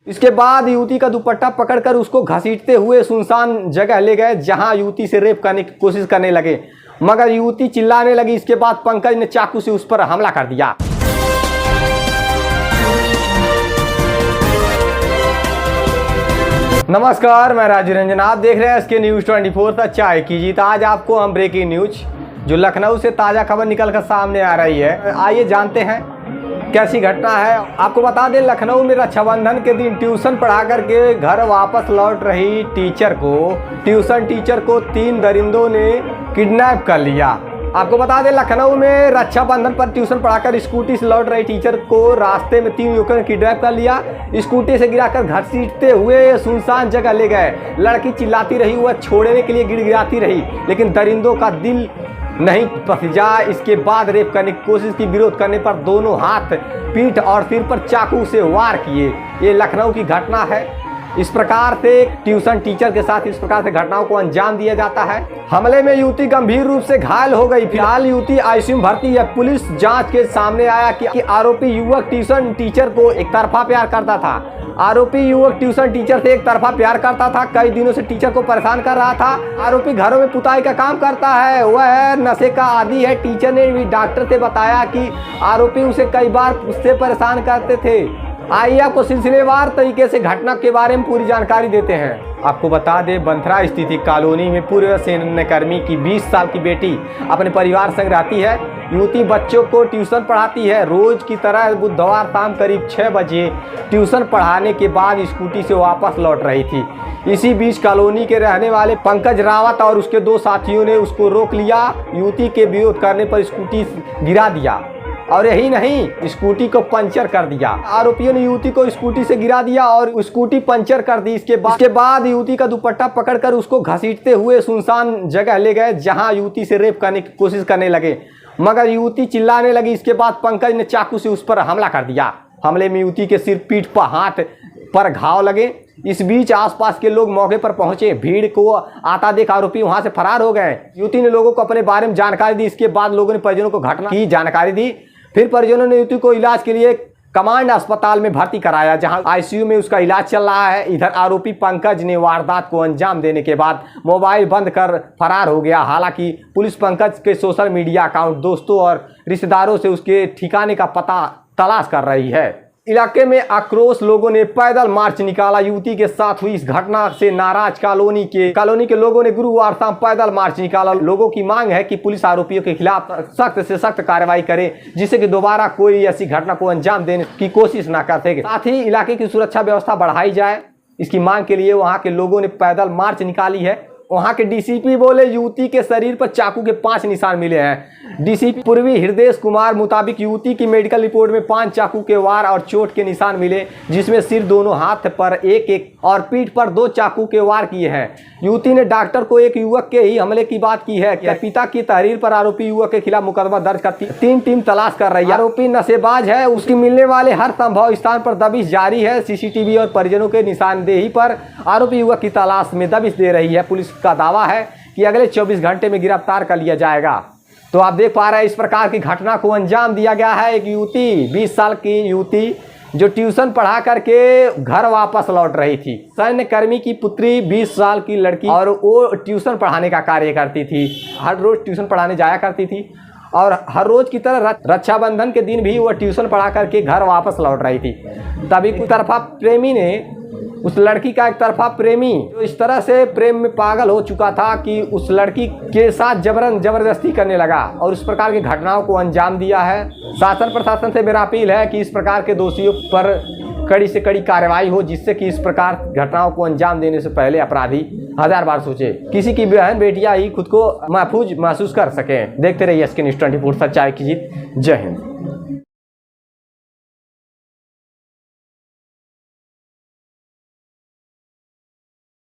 इसके बाद युवती का दुपट्टा पकड़कर उसको घसीटते हुए सुनसान जगह ले गए, जहां युवती से रेप करने की कोशिश करने लगे, मगर युवती चिल्लाने लगी। इसके बाद पंकज ने चाकू से उस पर हमला कर दिया। नमस्कार, मैं राजू रंजन, आप देख रहे हैं एसके न्यूज 24 चाय की जीत। आज आपको हम ब्रेकिंग न्यूज जो लखनऊ से ताज़ा खबर निकलकर सामने आ रही है, आइए जानते हैं कैसी घटना है। आपको बता दें, लखनऊ में रक्षाबंधन के दिन ट्यूशन पढ़ा करके घर वापस लौट रही ट्यूशन टीचर को 3 दरिंदों ने किडनैप कर लिया। आपको बता दें, लखनऊ में रक्षाबंधन पर ट्यूशन पढ़ाकर स्कूटी से लौट रही टीचर को रास्ते में 3 युवकों ने किडनैप कर लिया। स्कूटी से गिराकर घसीटते हुए सुनसान जगह ले गए। लड़की चिल्लाती रही, वह छोड़ने के लिए गिड़गिड़ाती रही, लेकिन दरिंदों का दिल नहीं पसीजा। इसके बाद रेप करने की कोशिश की। विरोध करने पर दोनों हाथ, पीठ और सिर पर चाकू से वार किए। ये लखनऊ की घटना है। इस प्रकार से ट्यूशन टीचर के साथ इस प्रकार से घटनाओं को अंजाम दिया जाता है। हमले में युवती गंभीर रूप से घायल हो गई। फिलहाल युवती आईसीयू में भर्ती है। पुलिस जांच के सामने आया कि आरोपी युवक ट्यूशन टीचर को एक तरफा प्यार करता था। आरोपी युवक ट्यूशन टीचर से एक तरफा प्यार करता था। कई दिनों से टीचर को परेशान कर रहा था। आरोपी घरों में पुताई का काम करता है। वह नशे का आदी है। टीचर ने भी डॉक्टर से बताया कि आरोपी उसे कई बार उससे परेशान करते थे। आइए आपको सिलसिलेवार तरीके से घटना के बारे में पूरी जानकारी देते हैं। आपको बता दें, बंथरा स्थित कॉलोनी में पूर्व सैन्यकर्मी की 20 साल की बेटी अपने परिवार संग रहती है। युवती बच्चों को ट्यूशन पढ़ाती है। रोज की तरह बुधवार शाम करीब 6 बजे ट्यूशन पढ़ाने के बाद स्कूटी से वापस लौट रही थी। इसी बीच कॉलोनी के रहने वाले पंकज रावत और उसके 2 साथियों ने उसको रोक लिया। युवती के विरोध करने पर स्कूटी गिरा दिया और यही नहीं, स्कूटी को पंचर कर दिया। आरोपियों ने युवती को स्कूटी से गिरा दिया और स्कूटी पंचर कर दी। इसके बाद युवती का दुपट्टा पकड़कर उसको घसीटते हुए सुनसान जगह ले गए, जहां युवती से रेप करने की कोशिश करने लगे, मगर युवती चिल्लाने लगी। इसके बाद पंकज ने चाकू से उस पर हमला कर दिया। हमले में युवती के सिर, पीठ पर, हाथ पर घाव लगे। इस बीच आसपास के लोग मौके पर पहुंचे। भीड़ को आता देख आरोपी वहां से फरार हो गए। युवती ने लोगों को अपने बारे में जानकारी दी। इसके बाद लोगों ने परिजनों को घटना की जानकारी दी। फिर परिजनों ने युवती को इलाज के लिए कमांड अस्पताल में भर्ती कराया, जहां आईसीयू में उसका इलाज चल रहा है। इधर आरोपी पंकज ने वारदात को अंजाम देने के बाद मोबाइल बंद कर फरार हो गया। हालांकि पुलिस पंकज के सोशल मीडिया अकाउंट, दोस्तों और रिश्तेदारों से उसके ठिकाने का पता तलाश कर रही है। इलाके में आक्रोश, लोगों ने पैदल मार्च निकाला। युवती के साथ हुई इस घटना से नाराज कॉलोनी के लोगों ने गुरुवार शाम पैदल मार्च निकाला। लोगों की मांग है कि पुलिस आरोपियों के खिलाफ सख्त से सख्त कार्रवाई करे, जिससे कि दोबारा कोई ऐसी घटना को अंजाम देने की कोशिश न कर सके। साथ ही इलाके की सुरक्षा व्यवस्था बढ़ाई जाए, इसकी मांग के लिए वहां के लोगों ने पैदल मार्च निकाली है। वहां के डीसीपी बोले, युवती के शरीर पर चाकू के 5 निशान मिले हैं। डीसीपी पूर्वी हृदय कुमार मुताबिक युवती की मेडिकल रिपोर्ट में 5 चाकू के वार और चोट के निशान मिले, जिसमें सिर, दोनों हाथ पर 1-1 और पीठ पर 2 चाकू के वार किए हैं। युवती ने डॉक्टर को एक युवक के ही हमले की बात की है। पिता की तहरीर पर आरोपी युवक के खिलाफ मुकदमा दर्ज कर 3 टीम तलाश कर रही है। आरोपी नशेबाज है। उसकी मिलने वाले हर संभव स्थान पर दबिश जारी है। सीसीटीवी और परिजनों के निशानदेही पर आरोपी युवक की तलाश में दबिश दे रही है। पुलिस का दावा है कि अगले 24 घंटे में गिरफ्तार कर लिया जाएगा। तो आप देख पा रहे हैं, इस प्रकार की घटना को अंजाम दिया गया है। एक युवती, 20 साल की युवती, जो ट्यूशन पढ़ा करके घर वापस लौट रही थी। सैन्यकर्मी की पुत्री, 20 साल की लड़की, और वो ट्यूशन पढ़ाने का कार्य करती थी। हर रोज ट्यूशन पढ़ाने जाया करती थी और हर रोज की तरह रक्षाबंधन के दिन भी वह ट्यूशन पढ़ा करके घर वापस लौट रही थी। तभी एक तरफा प्रेमी ने, उस लड़की का एक तरफा प्रेमी जो इस तरह से प्रेम में पागल हो चुका था कि उस लड़की के साथ जबरदस्ती करने लगा और इस प्रकार की घटनाओं को अंजाम दिया है। शासन प्रशासन से मेरा अपील है कि इस प्रकार के दोषियों पर कड़ी से कड़ी कार्रवाई हो, जिससे कि इस प्रकार घटनाओं को अंजाम देने से पहले अपराधी 1000 बार सोचे, किसी की बहन बेटियां ही खुद को महफूज महसूस कर सकें। देखते रहिए एसके न्यूज 24 सच्चाई की जीत। जय हिंद।